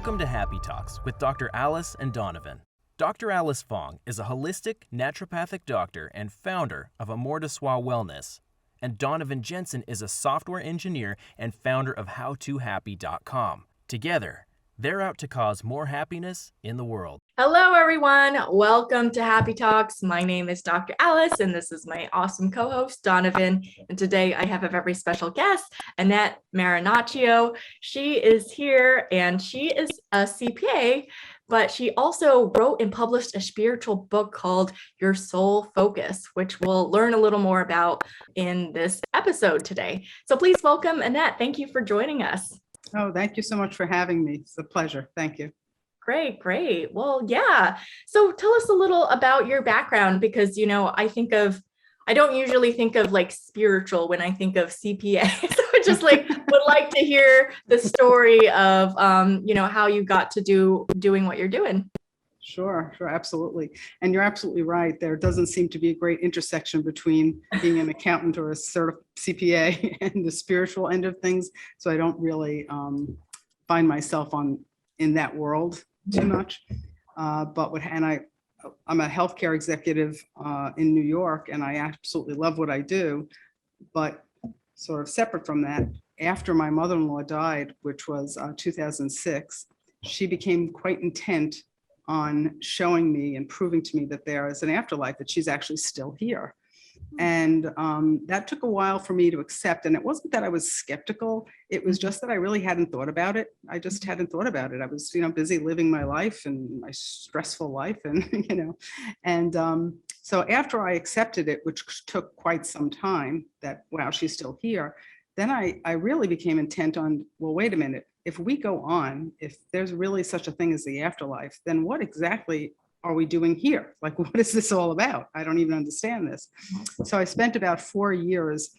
Welcome to Happy Talks with Dr. Alice and Donovan. Dr. Alice Fong is a holistic naturopathic doctor and founder of Amour de Soi Wellness. And Donovan Jensen is a software engineer and founder of HowToHappy.com. Together, they're out to cause more happiness in the world. Hello, everyone. Welcome to Happy Talks. My name is Dr. Alice, and this is my awesome co-host, Donovan. And today I have a very special guest, Annette Marinaccio. She is here, and she is a CPA, but she also wrote and published a spiritual book called Your Soul Focus, which we'll learn a little more about in this episode today. So please welcome Annette. Thank you for joining us. Oh, thank you so much for having me. It's a pleasure. Thank you. Great. Well, yeah. So tell us a little about your background, because, I don't usually think of like spiritual when I think of CPA. So I just would like to hear the story of, how you got to doing what you're doing. Sure, absolutely. And you're absolutely right. There doesn't seem to be a great intersection between being an accountant or a CPA and the spiritual end of things. So I don't really find myself in that world too much. I'm a healthcare executive in New York, and I absolutely love what I do. But sort of separate from that, after my mother-in-law died, which was 2006, she became quite intent on showing me and proving to me that there is an afterlife, that she's actually still here. And that took a while for me to accept. And it wasn't that I was skeptical. It was just that I really hadn't thought about it. I just hadn't thought about it. I was, busy living my life and my stressful life. And, so after I accepted it, which took quite some time, that, wow, she's still here, then I really became intent on, well, wait a minute. If we go on, if there's really such a thing as the afterlife, then what exactly are we doing here? Like, what is this all about? I don't even understand this. So I spent about 4 years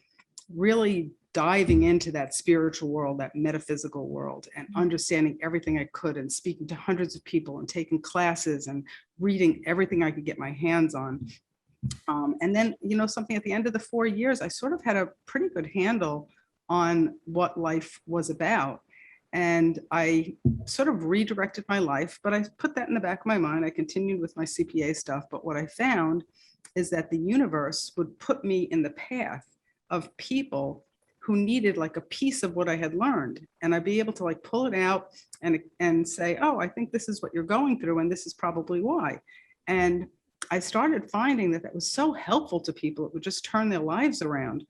really diving into that spiritual world, that metaphysical world, and understanding everything I could, and speaking to hundreds of people and taking classes and reading everything I could get my hands on. And then, something at the end of the 4 years, I sort of had a pretty good handle on what life was about. And I sort of redirected my life, but I put that in the back of my mind. I continued with my CPA stuff. But what I found is that the universe would put me in the path of people who needed like a piece of what I had learned. And I'd be able to like pull it out and say, oh, I think this is what you're going through, and this is probably why. And I started finding that was so helpful to people. It would just turn their lives around.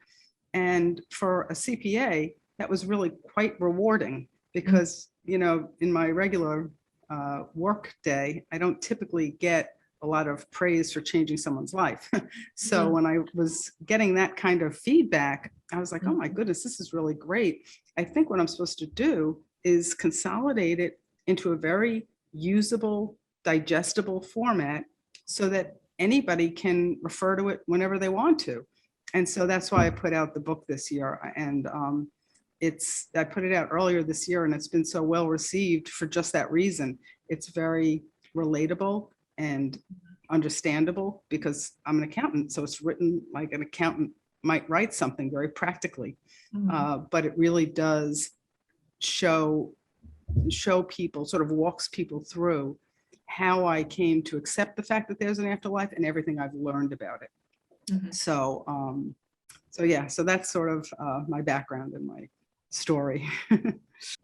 And for a CPA, that was really quite rewarding. Because, in my regular work day, I don't typically get a lot of praise for changing someone's life. So when I was getting that kind of feedback, I was like, oh my goodness, this is really great. I think what I'm supposed to do is consolidate it into a very usable, digestible format so that anybody can refer to it whenever they want to. And so that's why I put out the book this year. And I put it out earlier this year, and it's been so well received for just that reason. It's very relatable and understandable because I'm an accountant. So it's written like an accountant might write something very practically. But it really does show people, sort of walks people through how I came to accept the fact that there's an afterlife and everything I've learned about it. So that's sort of my background and my story.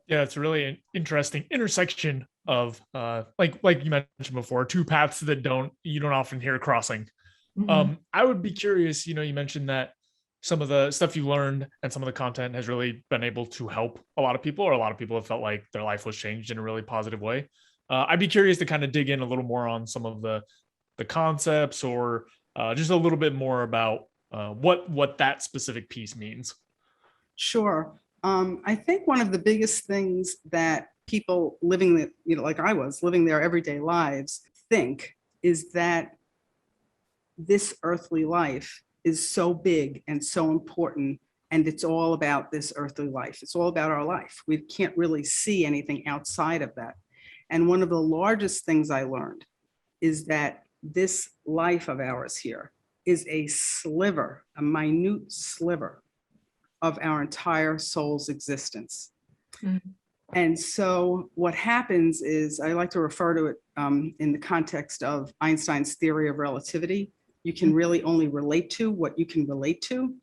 Yeah, it's a really interesting intersection of like you mentioned before, two paths that you don't often hear crossing. I would be curious, you mentioned that some of the stuff you learned and some of the content has really been able to help a lot of people, or a lot of people have felt like their life was changed in a really positive way. I'd be curious to kind of dig in a little more on some of the concepts, or just a little bit more about what that specific piece means. Sure. I think one of the biggest things that people living, like I was living their everyday lives, think is that this earthly life is so big and so important, and it's all about this earthly life. It's all about our life. We can't really see anything outside of that. And one of the largest things I learned is that this life of ours here is a sliver, a minute sliver of our entire soul's existence. And so what happens is, I like to refer to it in the context of Einstein's theory of relativity. You can really only relate to what you can relate to.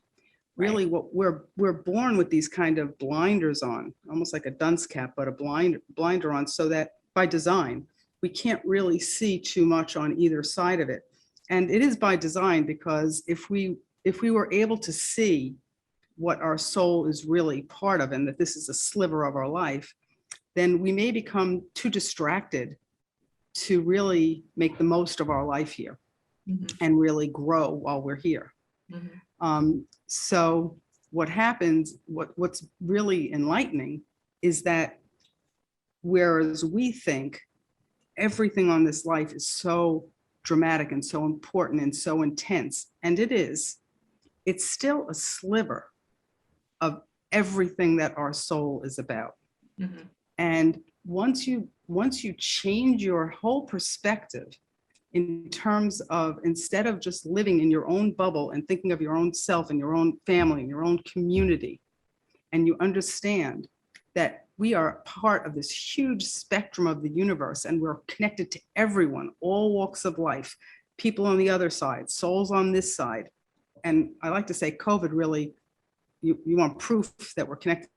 Really, what we're born with these kind of blinders on, almost like a dunce cap, but a blinder on, so that by design, we can't really see too much on either side of it. And it is by design, because if we were able to see what our soul is really part of, and that this is a sliver of our life, then we may become too distracted to really make the most of our life here and really grow while we're here. So what happens, what's really enlightening is that whereas we think everything on this life is so dramatic and so important and so intense, and it is, it's still a sliver of everything that our soul is about. And once you change your whole perspective in terms of, instead of just living in your own bubble and thinking of your own self and your own family and your own community, and you understand that we are part of this huge spectrum of the universe, and we're connected to everyone, all walks of life, people on the other side, souls on this side. And I like to say COVID really, you want proof that we're connected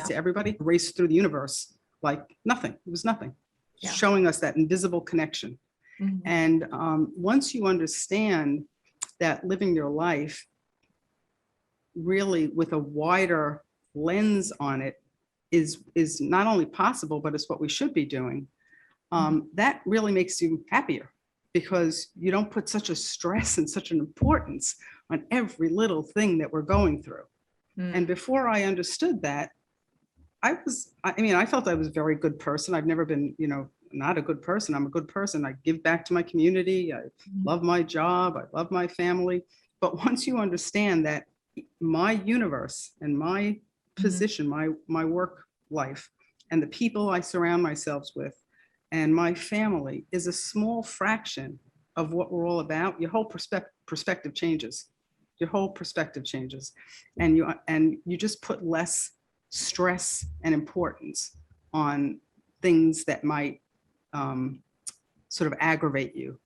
to everybody, race through the universe like nothing. It was nothing, showing us that invisible connection. And once you understand that living your life really with a wider lens on it is not only possible, but it's what we should be doing, that really makes you happier, because you don't put such a stress and such an importance on every little thing that we're going through. And before I understood that, I felt I was a very good person. I've never been, not a good person. I'm a good person. I give back to my community. I love my job. I love my family. But once you understand that my universe and my position, my work life, and the people I surround myself with, and my family is a small fraction of what we're all about, your whole perspective changes. Your whole perspective changes, and you just put less stress and importance on things that might sort of aggravate you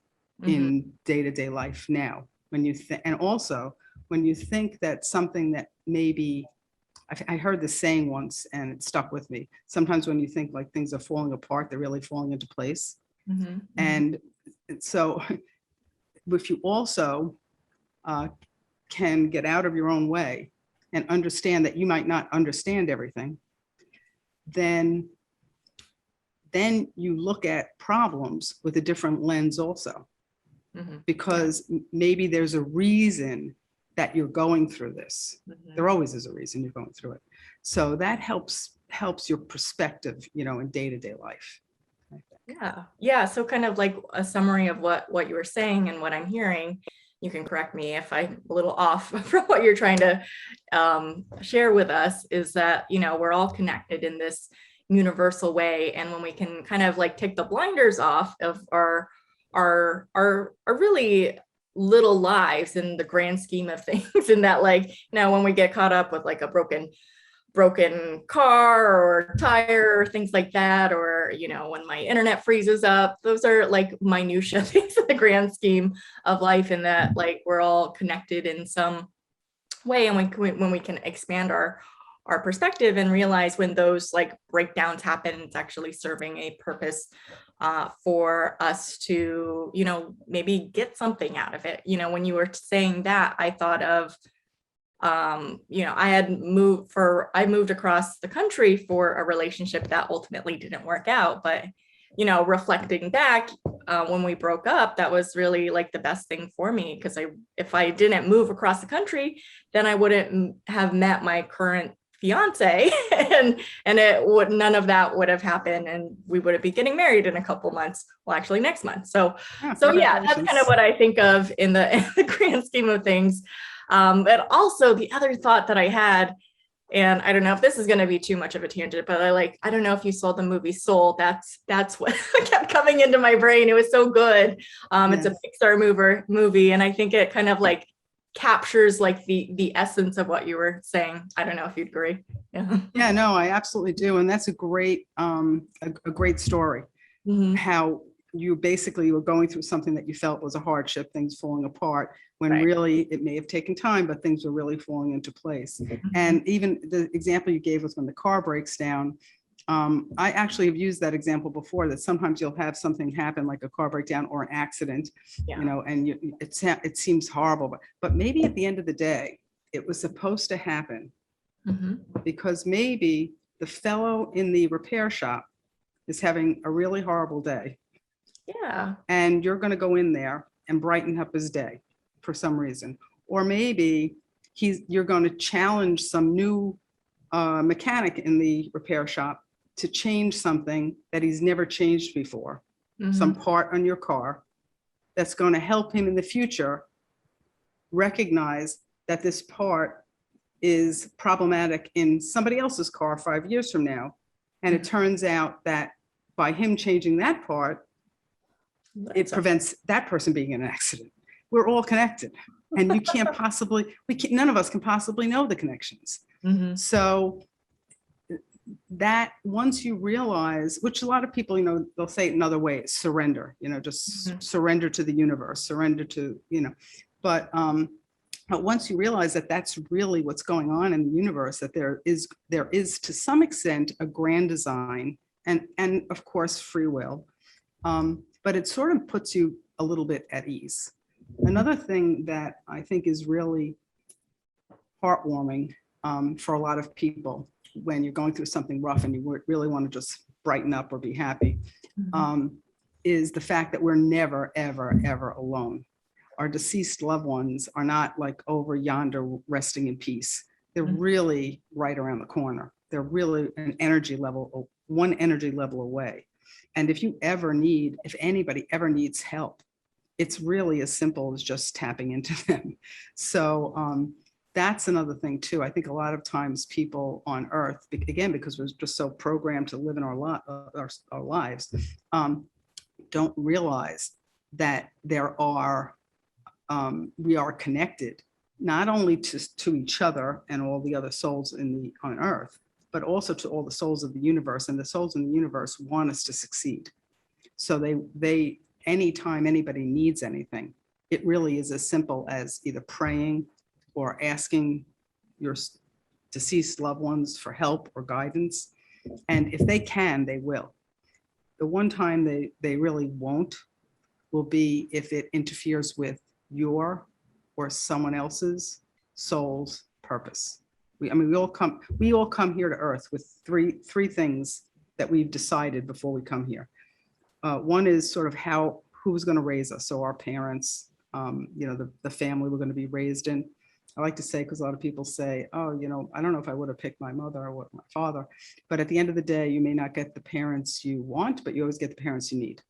in day-to-day life now. When you and also when you think that something that maybe, I heard this saying once and it stuck with me. Sometimes when you think like things are falling apart, they're really falling into place. And so if you also can get out of your own way and understand that you might not understand everything, then you look at problems with a different lens also, because maybe there's a reason that you're going through this. There always is a reason you're going through it. So that helps your perspective, in day-to-day life. Yeah. So kind of like a summary of what you were saying and what I'm hearing. You can correct me if I'm a little off from what you're trying to share with us, is that, we're all connected in this universal way. And when we can kind of like take the blinders off of our really little lives in the grand scheme of things, and that, like, when we get caught up with like a broken car or tire or things like that, or when my internet freezes up, those are like minutia things in the grand scheme of life, and that like we're all connected in some way. And when we can expand our perspective and realize when those like breakdowns happen, it's actually serving a purpose for us to maybe get something out of it. When you were saying that, I thought of I moved across the country for a relationship that ultimately didn't work out. But, reflecting back, when we broke up, that was really like the best thing for me, because if I didn't move across the country, then I wouldn't have met my current fiance, and none of that would have happened, and we would be getting married in a couple months. Well, actually next month. So yeah, that's kind of what I think of in the grand scheme of things. But also the other thought that I had, and I don't know if this is going to be too much of a tangent, but I don't know if you saw the movie Soul. That's what kept coming into my brain. It was so good. It's a Pixar movie, and I think it kind of like captures like the essence of what you were saying. I don't know if you'd agree. Yeah. Yeah, no, I absolutely do. And that's a great story. Mhm. How you basically were going through something that you felt was a hardship, things falling apart, when Right. really it may have taken time, but things were really falling into place. Mhm. And even the example you gave was when the car breaks down. I actually have used that example before, that sometimes you'll have something happen like a car breakdown or an accident, Yeah. and it seems horrible, but maybe at the end of the day, it was supposed to happen, Mhm. because maybe the fellow in the repair shop is having a really horrible day, Yeah. and you're going to go in there and brighten up his day for some reason. Or maybe you're going to challenge some new mechanic in the repair shop to change something that he's never changed before, some Mhm. part on your car that's going to help him in the future recognize that this part is problematic in somebody else's car 5 years from now. And it turns out that by him changing that part, it prevents that person being in an accident. We're all connected, and you can't possibly, none of us can possibly know the connections. Mhm. So that once you realize, which a lot of people, they'll say it in other ways, surrender, just Mhm. surrender to the universe, surrender to, but once you realize that that's really what's going on in the universe, that there is to some extent a grand design, and of course free will, but it sort of puts you a little bit at ease. Another thing that I think is really heartwarming for a lot of people when you're going through something rough and you really want to just brighten up or be happy, is the fact that we're never, ever, ever alone. Our deceased loved ones are not like over yonder resting in peace. They're really right around the corner. They're really one energy level away. And if anybody ever needs help, it's really as simple as just tapping into them. So that's another thing too. I think a lot of times people on Earth, again, because we're just so programmed to live in our lives, don't realize that we are connected not only to each other and all the other souls on Earth, but also to all the souls of the universe. And the souls in the universe want us to succeed. So they anytime anybody needs anything, it really is as simple as either praying or asking your deceased loved ones for help or guidance. And if they can, they will. The one time they really won't will be if it interferes with your or someone else's soul's purpose. We all come here to Earth with three things that we've decided before we come here. One is sort of who's going to raise us. So our parents, the family we're going to be raised in. I like to say, because a lot of people say, oh, I don't know if I would have picked my mother or my father, but at the end of the day, you may not get the parents you want, but you always get the parents you need.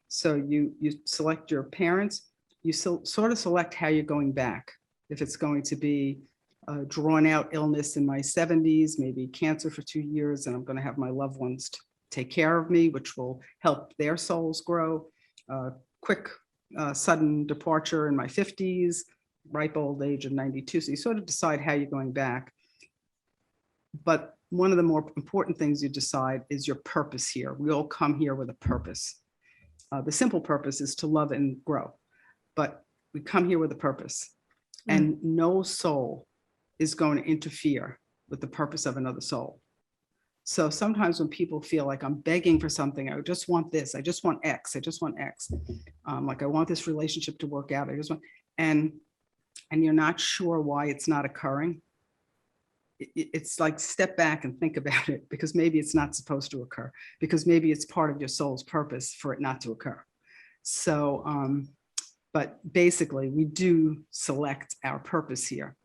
So you select your parents, you sort of select how you're going back. If it's going to be a drawn out illness in my 70s, maybe cancer for 2 years, and I'm going to have my loved ones take care of me, which will help their souls grow. Quick, sudden departure in my 50s, ripe old age of 92. So you sort of decide how you're going back. But one of the more important things you decide is your purpose here. We all come here with a purpose. The simple purpose is to love and grow, but we come here with a purpose, and no soul is going to interfere with the purpose of another soul. So sometimes when people feel like I'm begging for something, I just want this, I just want X, like I want this relationship to work out, and you're not sure why it's not occurring, it's like step back and think about it, because maybe it's not supposed to occur, because maybe it's part of your soul's purpose for it not to occur. So, but basically we do select our purpose here.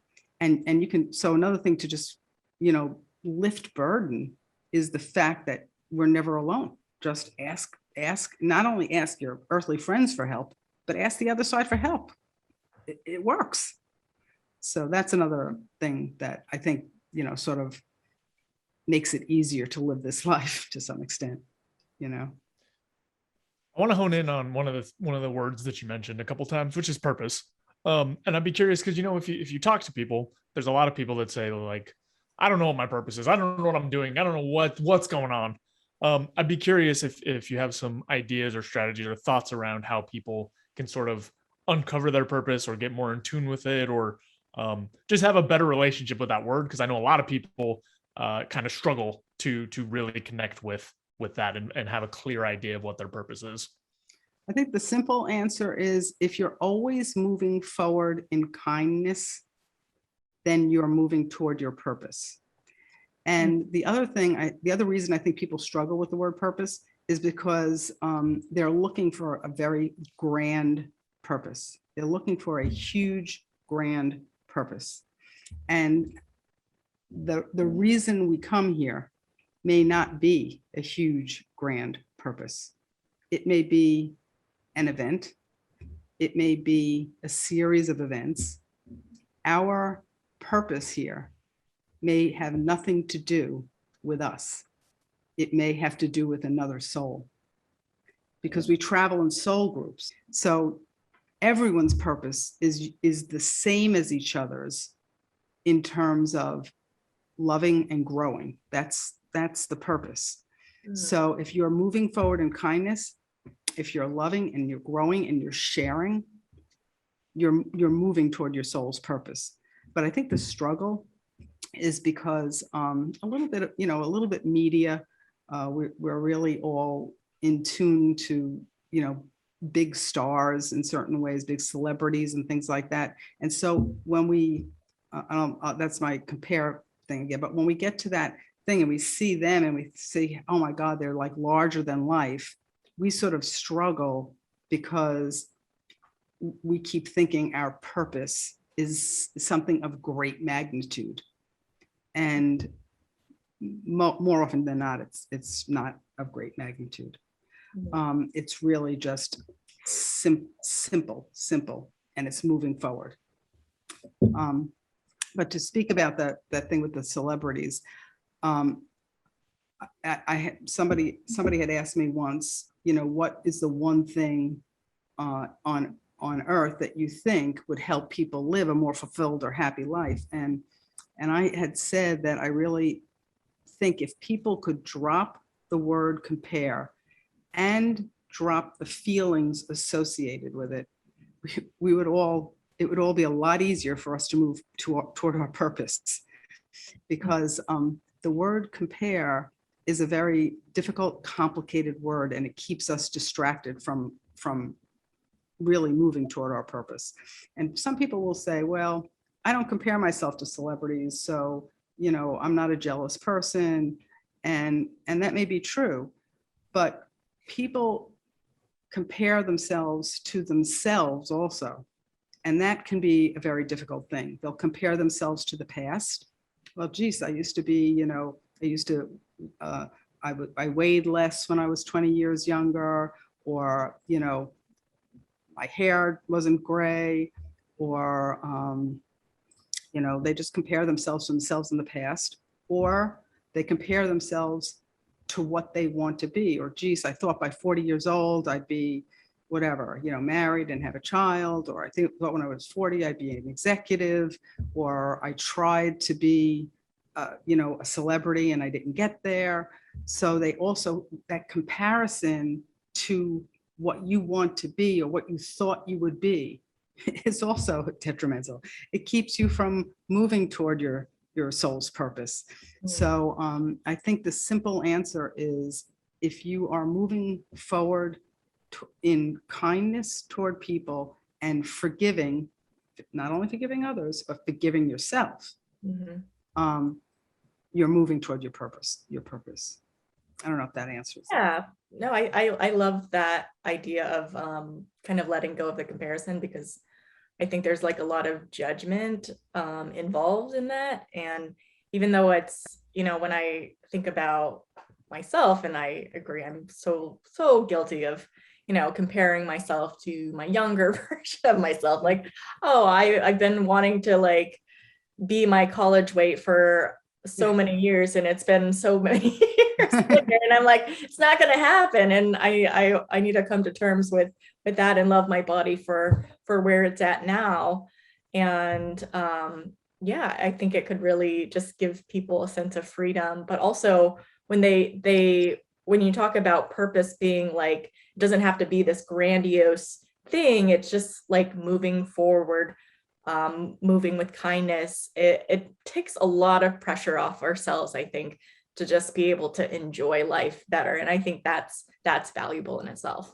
And you can, so another thing to just, lift burden is the fact that we're never alone. Just ask, not only ask your earthly friends for help, but ask the other side for help. It works. So that's another thing that I think, sort of makes it easier to live this life to some extent, I want to hone in on one of the words that you mentioned a couple of times, which is purpose. And I'd be curious because, if you talk to people, there's a lot of people that say like, I don't know what my purpose is. I don't know what I'm doing. I don't know what's going on. I'd be curious if you have some ideas or strategies or thoughts around how people can sort of uncover their purpose or get more in tune with it, or just have a better relationship with that word. Because I know a lot of people kind of struggle to really connect with that and have a clear idea of what their purpose is. I think the simple answer is if you're always moving forward in kindness, then you're moving toward your purpose. And the other reason I think people struggle with the word purpose is because they're looking for a very grand purpose. They're looking for a huge, grand purpose. And the reason we come here may not be a huge, grand purpose. It may be an event. It may be a series of events. Our purpose here may have nothing to do with us. It may have to do with another soul, because we travel in soul groups. So everyone's purpose is the same as each other's in terms of loving and growing. That's the purpose. So if you're moving forward in kindness, if you're loving and you're growing and you're sharing, you're moving toward your soul's purpose. But I think the struggle is because a little bit media, we're really all in tune to, big stars in certain ways, big celebrities and things like that. And so when we, that's my compare thing again, but when we get to that thing and we see them and we say, oh my God, they're like larger than life, we sort of struggle because we keep thinking our purpose is something of great magnitude. And more often than not, it's not of great magnitude. It's really just simple, and it's moving forward. But to speak about that thing with the celebrities, somebody had asked me once, what is the one thing on earth that you think would help people live a more fulfilled or happy life? And I had said that I really think if people could drop the word compare and drop the feelings associated with it, it would all be a lot easier for us to move toward our purpose. Because the word compare is a very difficult, complicated word, and it keeps us distracted from really moving toward our purpose. And some people will say, well, I don't compare myself to celebrities, so I'm not a jealous person, and that may be true, but people compare themselves to themselves also, and that can be a very difficult thing. They'll compare themselves to the past. Well, geez, I used to be, I weighed less when I was 20 years younger, or my hair wasn't gray, or they just compare themselves to themselves in the past, or they compare themselves to what they want to be. Or, geez, I thought by 40 years old, I'd be whatever, married and have a child, or I thought when I was 40, I'd be an executive, or I tried to be, a celebrity and I didn't get there. So they also, that comparison to what you want to be or what you thought you would be is also detrimental. It keeps you from moving toward your soul's purpose. So I think the simple answer is, if you are moving forward in kindness toward people and forgiving, not only forgiving others, but forgiving yourself, you're moving toward your purpose. I don't know if that answers. Yeah, no, I love that idea of kind of letting go of the comparison, because I think there's like a lot of judgment involved in that. And even though it's, when I think about myself, and I agree, I'm so guilty of, comparing myself to my younger version of myself. Like, oh, I've been wanting to like be my college weight for so many years, and it's been so many years later, and I'm like, it's not going to happen. And I need to come to terms with with that and love my body for where it's at now. And yeah, I think it could really just give people a sense of freedom. But also when when you talk about purpose being like, it doesn't have to be this grandiose thing, it's just like moving forward, moving with kindness. It takes a lot of pressure off ourselves, I think, to just be able to enjoy life better. And I think that's valuable in itself.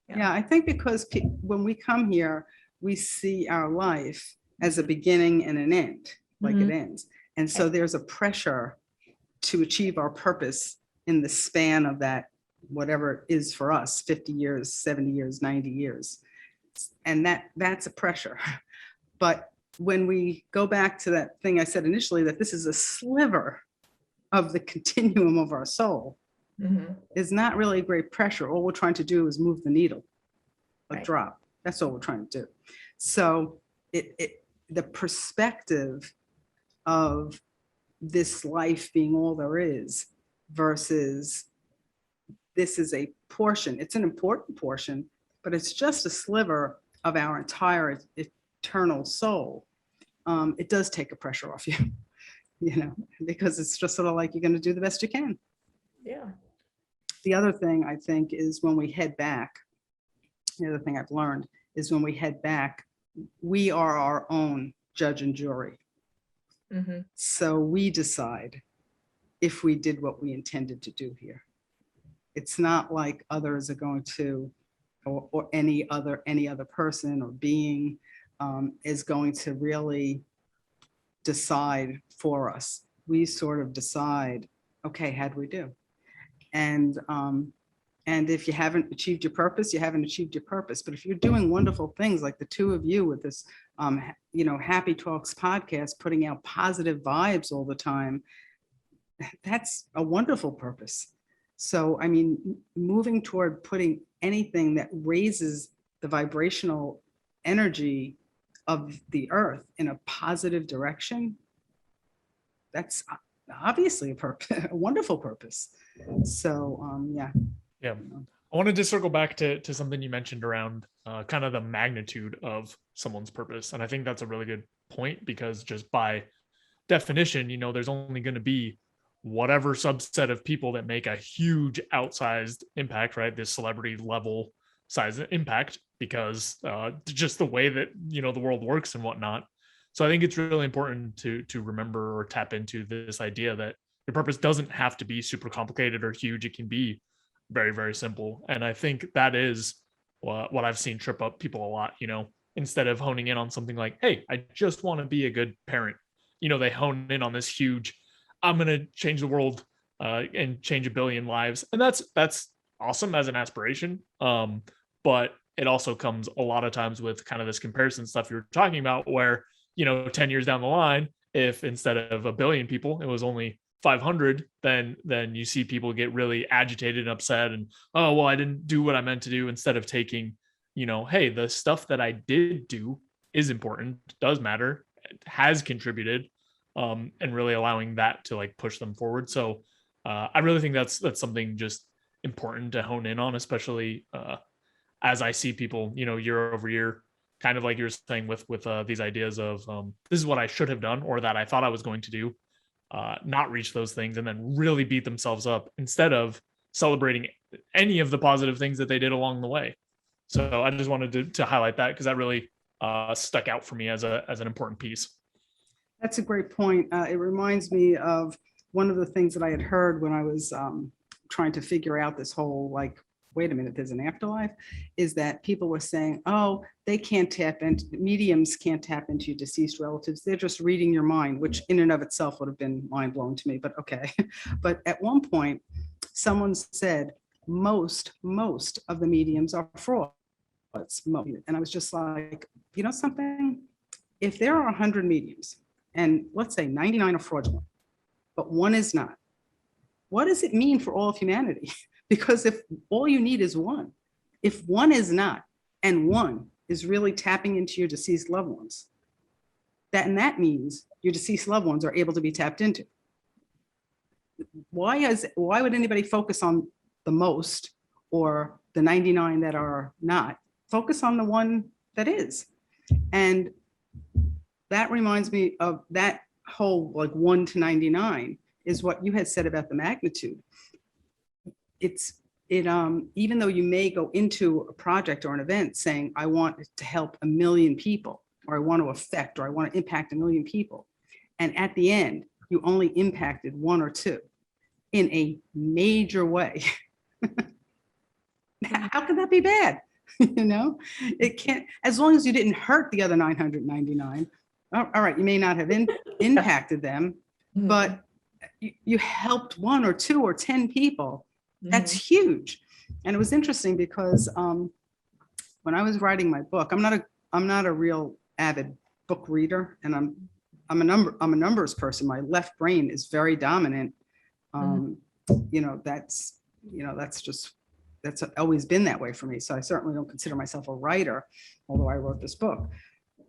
Yeah, I think because when we come here, we see our life as a beginning and an end, like it ends. And so there's a pressure to achieve our purpose in the span of that, whatever it is for us, 50 years, 70 years, 90 years. And that's a pressure. But when we go back to that thing I said initially, that this is a sliver of the continuum of our soul, is not really great pressure. All we're trying to do is move the needle, a drop. That's all we're trying to do. So the perspective of this life being all there is versus this is a portion. It's an important portion, but it's just a sliver of our entire eternal soul. It does take a pressure off you, you know, because it's just sort of like you're going to do the best you can. Yeah. The other thing I think is when we head back, the other thing I've learned is when we head back, we are our own judge and jury. So we decide if we did what we intended to do here. It's not like others are going to, or any other person or being is going to really decide for us. We sort of decide, okay, how'd we do? And if you haven't achieved your purpose, you haven't achieved your purpose. But if you're doing wonderful things like the two of you with this, Happy Talks podcast, putting out positive vibes all the time, that's a wonderful purpose. So, I mean, moving toward putting anything that raises the vibrational energy of the earth in a positive direction, that's obviously a wonderful purpose. So, yeah. Yeah. I wanted to circle back to something you mentioned around kind of the magnitude of someone's purpose. And I think that's a really good point, because just by definition, there's only going to be whatever subset of people that make a huge outsized impact, right? This celebrity level size impact, because just the way that, the world works and whatnot. So I think it's really important to remember or tap into this idea that your purpose doesn't have to be super complicated or huge. It can be very, very simple. And I think that is what I've seen trip up people a lot, instead of honing in on something like, hey, I just want to be a good parent. They hone in on this huge, I'm going to change the world and change 1 billion lives. And that's awesome as an aspiration. But it also comes a lot of times with kind of this comparison stuff you were talking about, where, 10 years down the line, if instead of 1 billion people, it was only 500, then you see people get really agitated and upset and, oh, well, I didn't do what I meant to do, instead of taking, hey, the stuff that I did do is important, does matter, has contributed, and really allowing that to like push them forward. So I really think that's something just important to hone in on, especially as I see people, year over year, kind of like you were saying with these ideas of this is what I should have done, or that I thought I was going to do, not reach those things, and then really beat themselves up instead of celebrating any of the positive things that they did along the way. So I just wanted to highlight that, because that really stuck out for me as an important piece. That's a great point. It reminds me of one of the things that I had heard when I was trying to figure out this whole, like, wait a minute, there's an afterlife, is that people were saying, oh, they can't tap into, mediums can't tap into your deceased relatives. They're just reading your mind, which in and of itself would have been mind blowing to me, but okay. But at one point, someone said, most of the mediums are frauds. And I was just like, you know something? If there are 100 mediums, and let's say 99 are fraudulent, but one is not, what does it mean for all of humanity? Because if all you need is one, if one is not, and one is really tapping into your deceased loved ones, that means your deceased loved ones are able to be tapped into. Why would anybody focus on the most, or the 99 that are not focus on the one that is. And that reminds me of that whole like 1 to 99 is what you had said about the magnitude. Even though you may go into a project or an event saying, I want to help 1 million people, or I want to affect, or I want to impact 1 million people. And at the end, you only impacted 1 or 2 in a major way. How can that be bad? You know, it can't, as long as you didn't hurt the other 999. All right, you may not have impacted them, but you helped 1 or 2 or 10 people. That's huge. And it was interesting because when I was writing my book, I'm not a real avid book reader, and I'm a numbers person. My left brain is very dominant. That's always been that way for me. So I certainly don't consider myself a writer, although I wrote this book.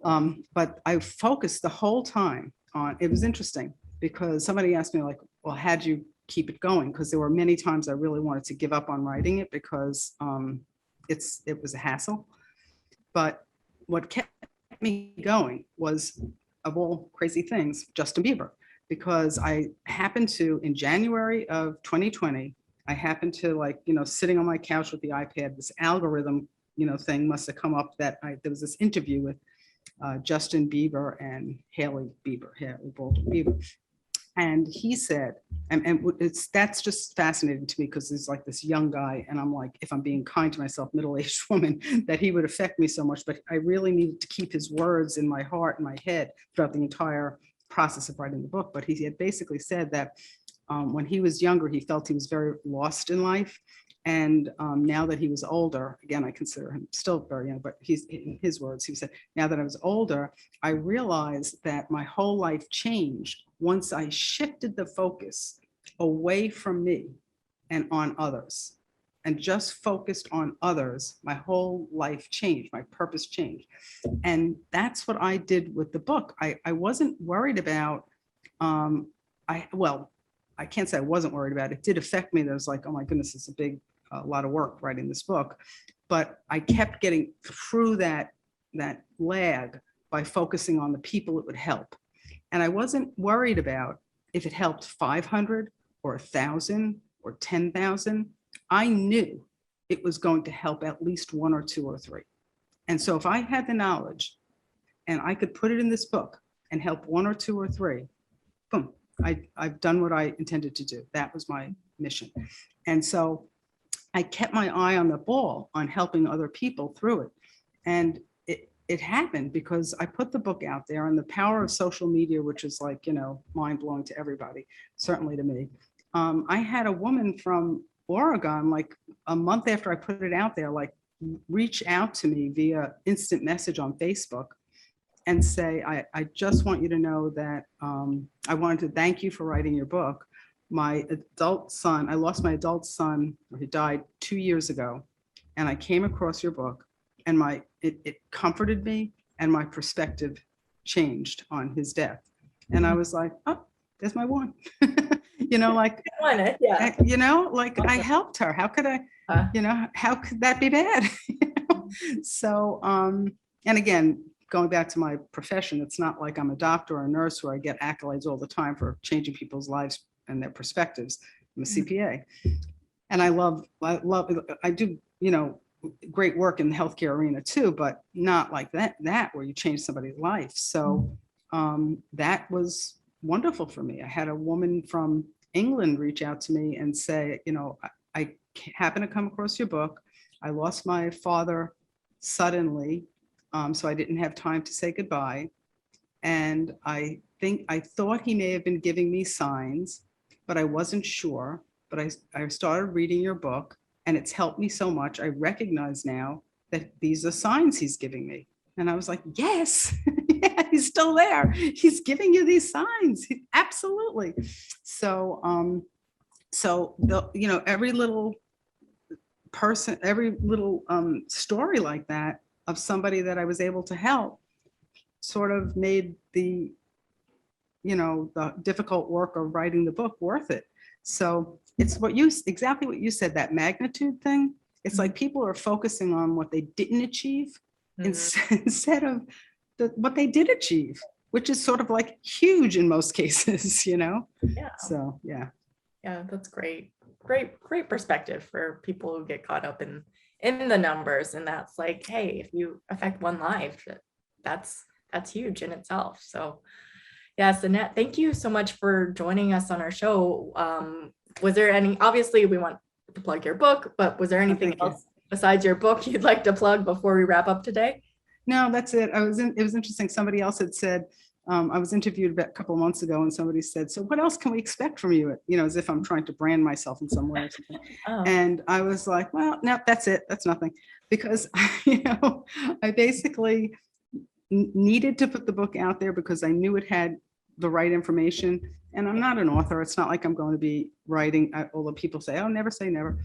But I focused the whole time on, it was interesting because somebody asked me like, well, how'd you keep it going? Because there were many times I really wanted to give up on writing it because it was a hassle. But what kept me going was, of all crazy things, Justin Bieber, because I happened to, in January of 2020, I happened to sitting on my couch with the iPad, this algorithm, thing must have come up that there was this interview with Justin Bieber and Haley Baldwin Bieber. And he said, and that's just fascinating to me because he's like this young guy. And I'm like, if I'm being kind to myself, middle-aged woman, that he would affect me so much. But I really needed to keep his words in my heart and my head throughout the entire process of writing the book. But he had basically said that when he was younger, he felt he was very lost in life. And now that he was older, again, I consider him still very young, but in his words, he said, now that I was older, I realized that my whole life changed once I shifted the focus away from me and on others, and just focused on others. My whole life changed, my purpose changed. And that's what I did with the book. I wasn't worried about, I can't say I wasn't worried about it. It did affect me. That was like, oh my goodness, it's a lot of work writing this book. But I kept getting through that lag by focusing on the people it would help. And I wasn't worried about if it helped 500 or 1,000 or 10,000. I knew it was going to help at least 1 or 2 or 3. And so if I had the knowledge and I could put it in this book and help 1 or 2 or 3, boom, I've done what I intended to do. That was my mission. And so I kept my eye on the ball on helping other people through it. And it happened because I put the book out there, and the power of social media, which is like, mind blowing to everybody, certainly to me. I had a woman from Oregon, like a month after I put it out there, like reach out to me via instant message on Facebook and say, I just want you to know that I wanted to thank you for writing your book. My adult son, I lost my adult son, he died 2 years ago, and I came across your book, and it comforted me, and my perspective changed on his death. And I was like, oh, there's my one. I helped her. How could I, how could that be bad? So, and again, going back to my profession, it's not like I'm a doctor or a nurse where I get accolades all the time for changing people's lives and their perspectives. I'm a CPA. And I do, great work in the healthcare arena too, but not like that where you change somebody's life. So that was wonderful for me. I had a woman from England reach out to me and say, I happened to come across your book. I lost my father suddenly, so I didn't have time to say goodbye. And I thought he may have been giving me signs, but I wasn't sure. But I started reading your book, and it's helped me so much. I recognize now that these are signs he's giving me. And I was like, yes, yeah, he's still there. He's giving you these signs. Absolutely. So, every little person, every little story like that of somebody that I was able to help sort of made the difficult work of writing the book worth it. So it's exactly what you said, that magnitude thing. It's like people are focusing on what they didn't achieve instead of what they did achieve, which is sort of like huge in most cases, Yeah. So, yeah. Yeah, that's great. Great perspective for people who get caught up in the numbers. And that's like, hey, if you affect one life, that's huge in itself. So yes, Annette, thank you so much for joining us on our show. Was there obviously we want to plug your book, but was there anything else besides your book you'd like to plug before we wrap up today? No, that's it. It was interesting. Somebody else had said, I was interviewed a couple of months ago and somebody said, so what else can we expect from you? As if I'm trying to brand myself in some way or something. And I was like, well, no, that's it. That's nothing. Because, I basically needed to put the book out there because I knew it had the right information. And I'm not an author. It's not like I'm going to be writing, although people say, oh, never say never.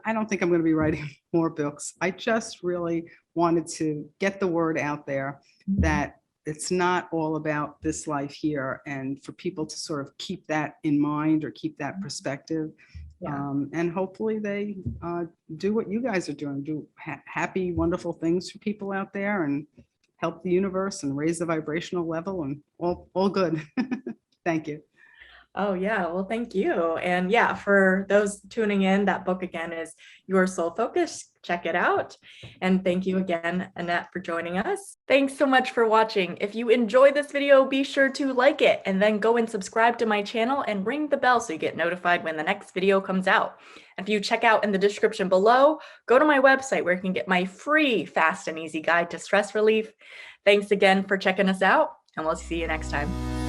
I don't think I'm going to be writing more books. I just really wanted to get the word out there that it's not all about this life here, and for people to sort of keep that in mind or keep that perspective. And hopefully they do what you guys are doing, do happy, wonderful things for people out there and help the universe and raise the vibrational level, and all good. Thank you. Oh yeah, well, thank you. And yeah, for those tuning in, that book again is Your Soul Focus. Check it out. And thank you again, Annette, for joining us. Thanks so much for watching. If you enjoyed this video, be sure to like it and then go and subscribe to my channel and ring the bell so you get notified when the next video comes out. If you check out in the description below, go to my website where you can get my free fast and easy guide to stress relief. Thanks again for checking us out, and we'll see you next time.